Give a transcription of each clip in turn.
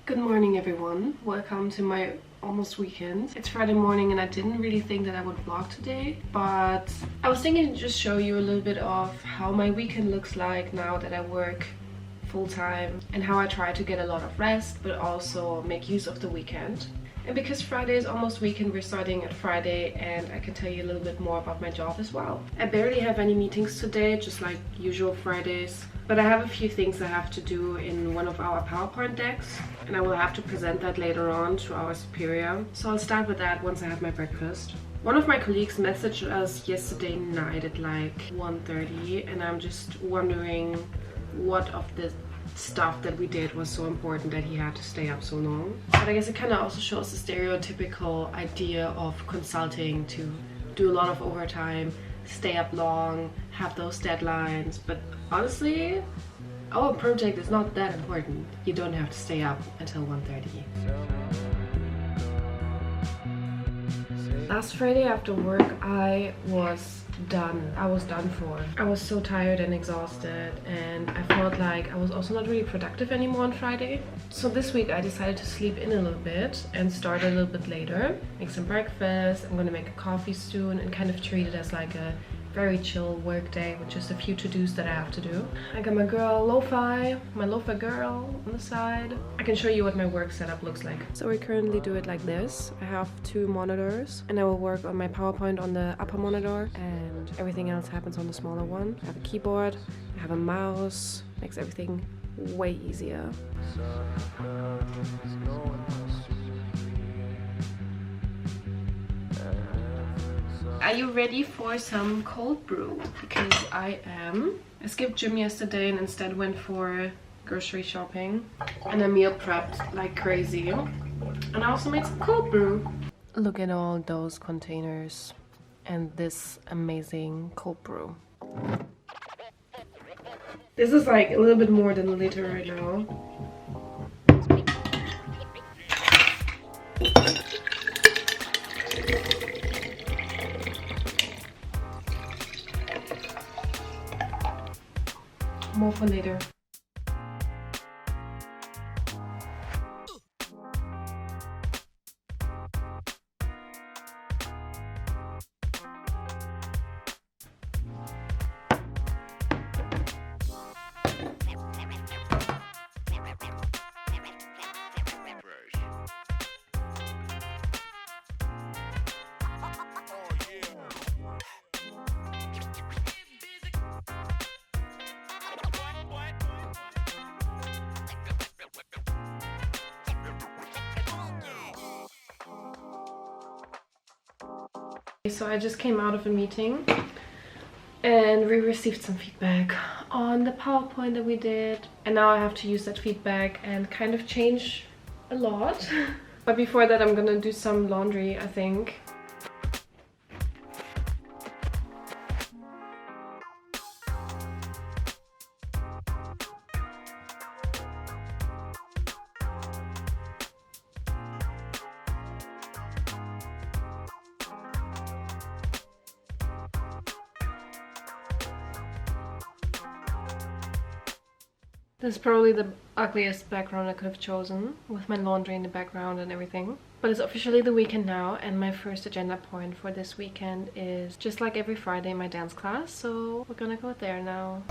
Good morning everyone, welcome to my almost weekend. It's Friday morning and I didn't really think that I would vlog today, but I was thinking to just show you a little bit of how my weekend looks like now that I work full-time and how I try to get a lot of rest but also make use of the weekend. And because Friday is almost weekend, we're starting at Friday and I can tell you a little bit more about my job as well. I barely have any meetings today, just like usual Fridays. But I have a few things I have to do in one of our PowerPoint decks and I will have to present that later on to our superior. So I'll start with that once I have my breakfast. One of my colleagues messaged us yesterday night at like 1:30 and I'm just wondering what of the stuff that we did was so important that he had to stay up so long. But I guess it kind of also shows the stereotypical idea of consulting, to do a lot of overtime, stay up long, have those deadlines. But honestly, our project is not that important. You don't have to stay up until 1:30. Last Friday after work I was done. I was done for. I was so tired and exhausted and I felt like I was also not really productive anymore on Friday. So this week I decided to sleep in a little bit and start a little bit later. Make some breakfast, I'm gonna make a coffee soon and kind of treat it as like a very chill work day with just a few to-dos that I have to do. I got my girl Lo-Fi, my Lo-Fi girl on the side. I can show you what my work setup looks like. So we currently do it like this. I have two monitors and I will work on my PowerPoint on the upper monitor and everything else happens on the smaller one. I have a keyboard, I have a mouse, makes everything way easier. Are you ready for some cold brew? Because I am. I skipped gym yesterday and instead went for grocery shopping. And I meal prepped like crazy. And I also made some cold brew. Look at all those containers and this amazing cold brew. This is like a little bit more than a liter right now. More for later. So I just came out of a meeting and we received some feedback on the PowerPoint that we did, and now I have to use that feedback and kind of change a lot. But before that I'm gonna do some laundry, I think. This is probably the ugliest background I could have chosen, with my laundry in the background and everything. But it's officially the weekend now, and my first agenda point for this weekend is, just like every Friday, my dance class. So we're gonna go there now.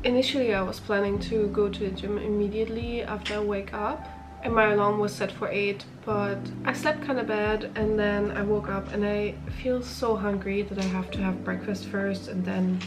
Initially I was planning to go to the gym immediately after I wake up, and my alarm was set for 8, but I slept kind of bad and then I woke up and I feel so hungry that I have to have breakfast first and then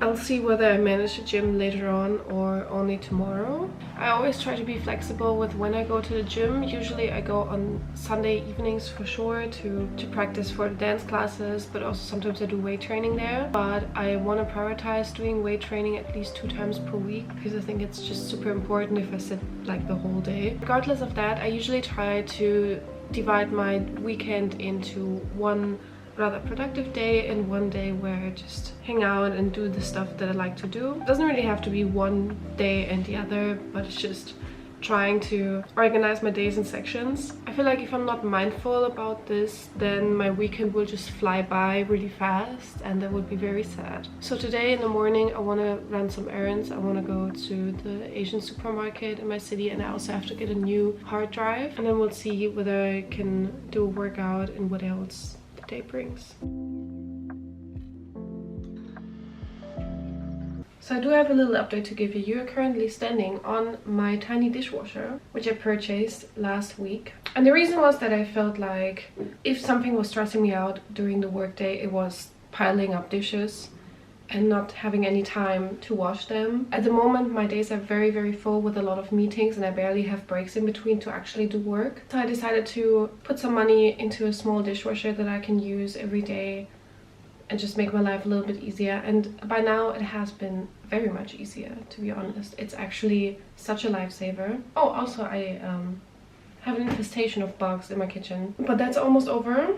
I'll see whether I manage the gym later on or only tomorrow. I always try to be flexible with when I go to the gym. Usually I go on Sunday evenings for sure to practice for the dance classes, but also sometimes I do weight training there. But I want to prioritize doing weight training at least 2 times per week because I think it's just super important if I sit like the whole day. Regardless of that, I usually try to divide my weekend into one rather productive day and one day where I just hang out and do the stuff that I like to do. It doesn't really have to be one day and the other, but it's just trying to organize my days in sections. I feel like if I'm not mindful about this, then my weekend will just fly by really fast and that would be very sad. So today in the morning I want to run some errands. I want to go to the Asian supermarket in my city, and I also have to get a new hard drive, and then we'll see whether I can do a workout and what else day brings. So I do have a little update to give you. You're currently standing on my tiny dishwasher, which I purchased last week. And the reason was that I felt like if something was stressing me out during the workday, it was piling up dishes and not having any time to wash them. At the moment my days are very full with a lot of meetings and I barely have breaks in between to actually do work. So I decided to put some money into a small dishwasher that I can use every day and just make my life a little bit easier. And by now it has been very much easier, to be honest. It's actually such a lifesaver. Oh, also I have an infestation of bugs in my kitchen, but that's almost over.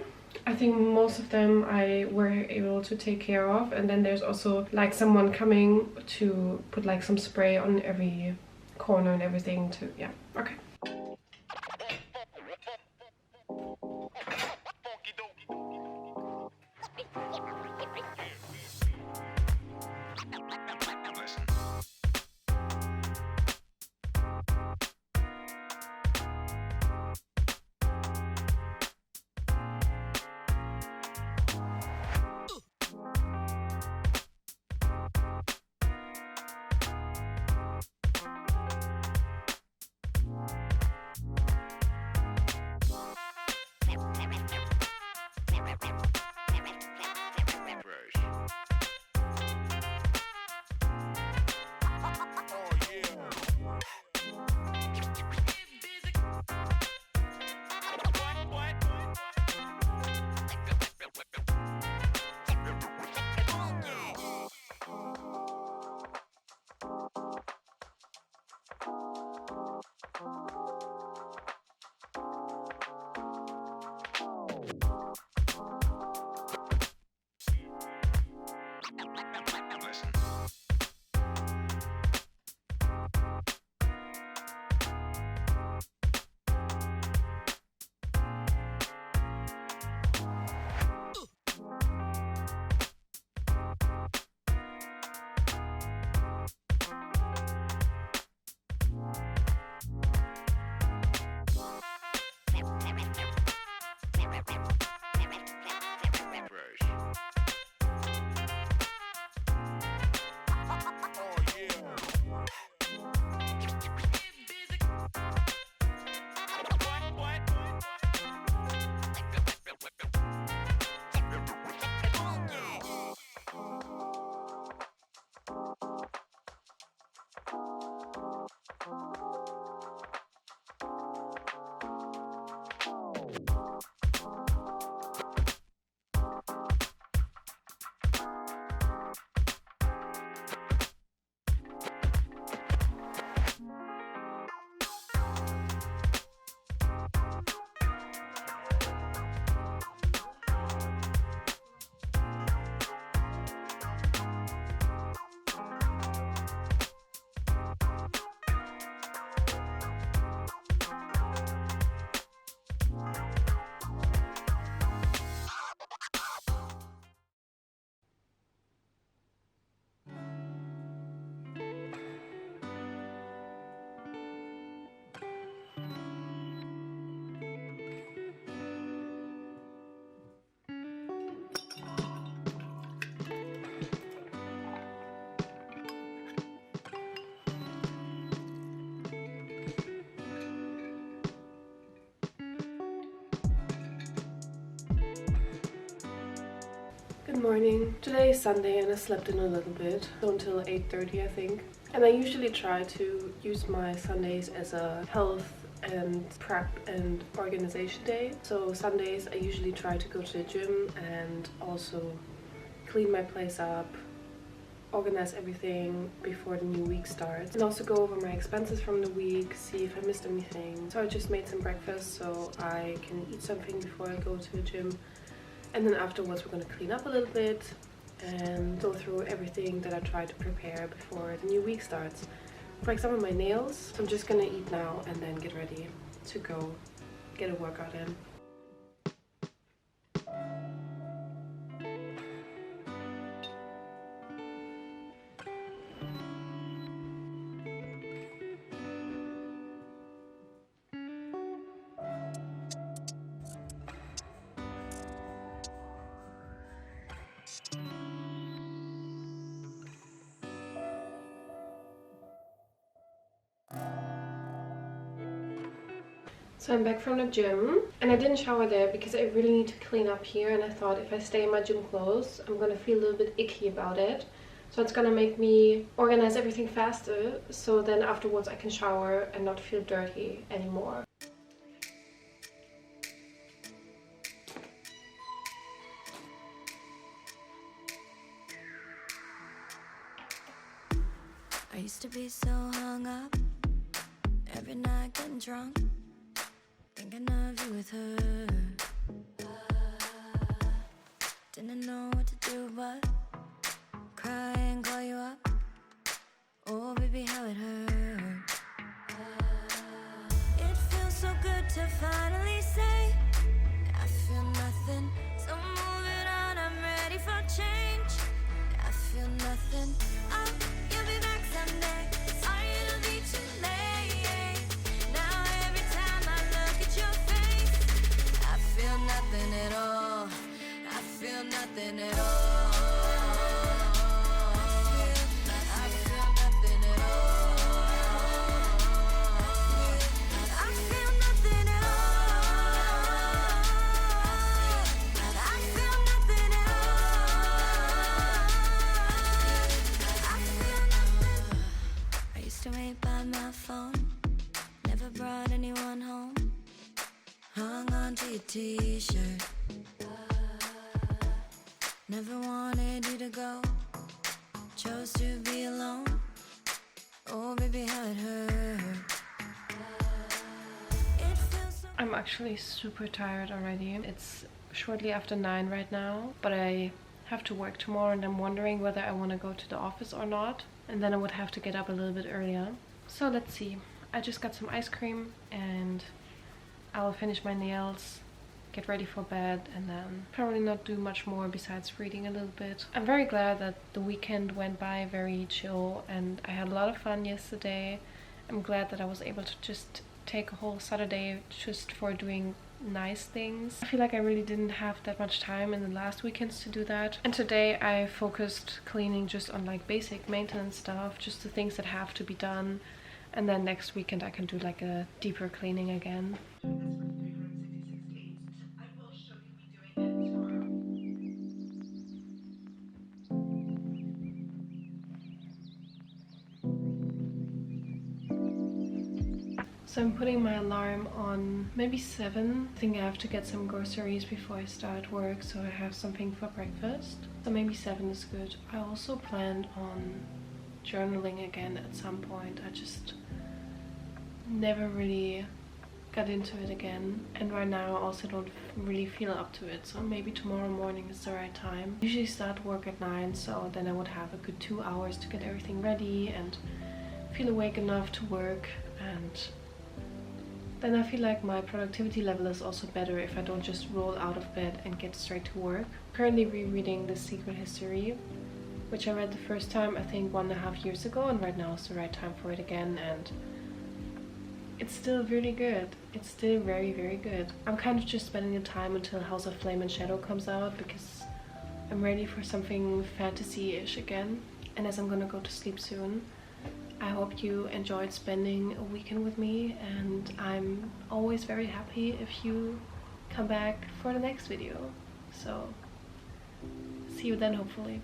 I think most of them I were able to take care of, and then there's also like someone coming to put like some spray on every corner and everything to, yeah, okay. Good morning. Today is Sunday and I slept in a little bit, so until 8:30 I think. And I usually try to use my Sundays as a health and prep and organization day. So Sundays I usually try to go to the gym and also clean my place up, organize everything before the new week starts, and also go over my expenses from the week, see if I missed anything. So I just made some breakfast so I can eat something before I go to the gym. And then afterwards we're going to clean up a little bit and go through everything that I try to prepare before the new week starts. For example, my nails. So I'm just going to eat now and then get ready to go get a workout in. So I'm back from the gym and I didn't shower there because I really need to clean up here, and I thought if I stay in my gym clothes I'm gonna feel a little bit icky about it. So it's gonna make me organize everything faster, so then afterwards I can shower and not feel dirty anymore. I used to be so hung up, every night getting drunk, thinking of you with her. Didn't know what to do but cry and call you up. Oh baby, how it hurt. It feels so good to finally say I feel nothing, so moving on, I'm ready for change. I feel nothing, oh, you'll be back someday. Sorry it'll be too late. Now every time I look at your face, I feel nothing at all. I feel nothing at all. I feel nothing at all. I feel nothing at all. I feel nothing at all. I feel nothing. I used to wait by my phone, never brought anyone home. Hung on to your t-shirt, never wanted you to go, chose to be alone. Oh baby, how it hurt. It feels so. I'm actually super tired already. It's shortly after 9 right now, but I have to work tomorrow and I'm wondering whether I want to go to the office or not. And then I would have to get up a little bit earlier. So let's see. I just got some ice cream and I'll finish my nails, get ready for bed, and then probably not do much more besides reading a little bit. I'm very glad that the weekend went by very chill and I had a lot of fun yesterday. I'm glad that I was able to just take a whole Saturday just for doing nice things. I feel like I really didn't have that much time in the last weekends to do that. And today I focused cleaning just on like basic maintenance stuff, just the things that have to be done. And then next weekend I can do like a deeper cleaning again. So I'm putting my alarm on maybe 7. I think I have to get some groceries before I start work, so I have something for breakfast. So maybe 7 is good. I also planned on journaling again at some point. I just never really got into it again, and right now I also don't really feel up to it, so maybe tomorrow morning is the right time. I usually start work at 9, so then I would have a good 2 hours to get everything ready and feel awake enough to work, and then I feel like my productivity level is also better if I don't just roll out of bed and get straight to work. Currently rereading The Secret History, which I read the first time I think 1.5 years ago, and right now is the right time for it again, and it's still really good. It's still very, very good. I'm kind of just spending the time until House of Flame and Shadow comes out because I'm ready for something fantasy-ish again. And as I'm gonna go to sleep soon, I hope you enjoyed spending a weekend with me, and I'm always very happy if you come back for the next video. So, See you then, hopefully.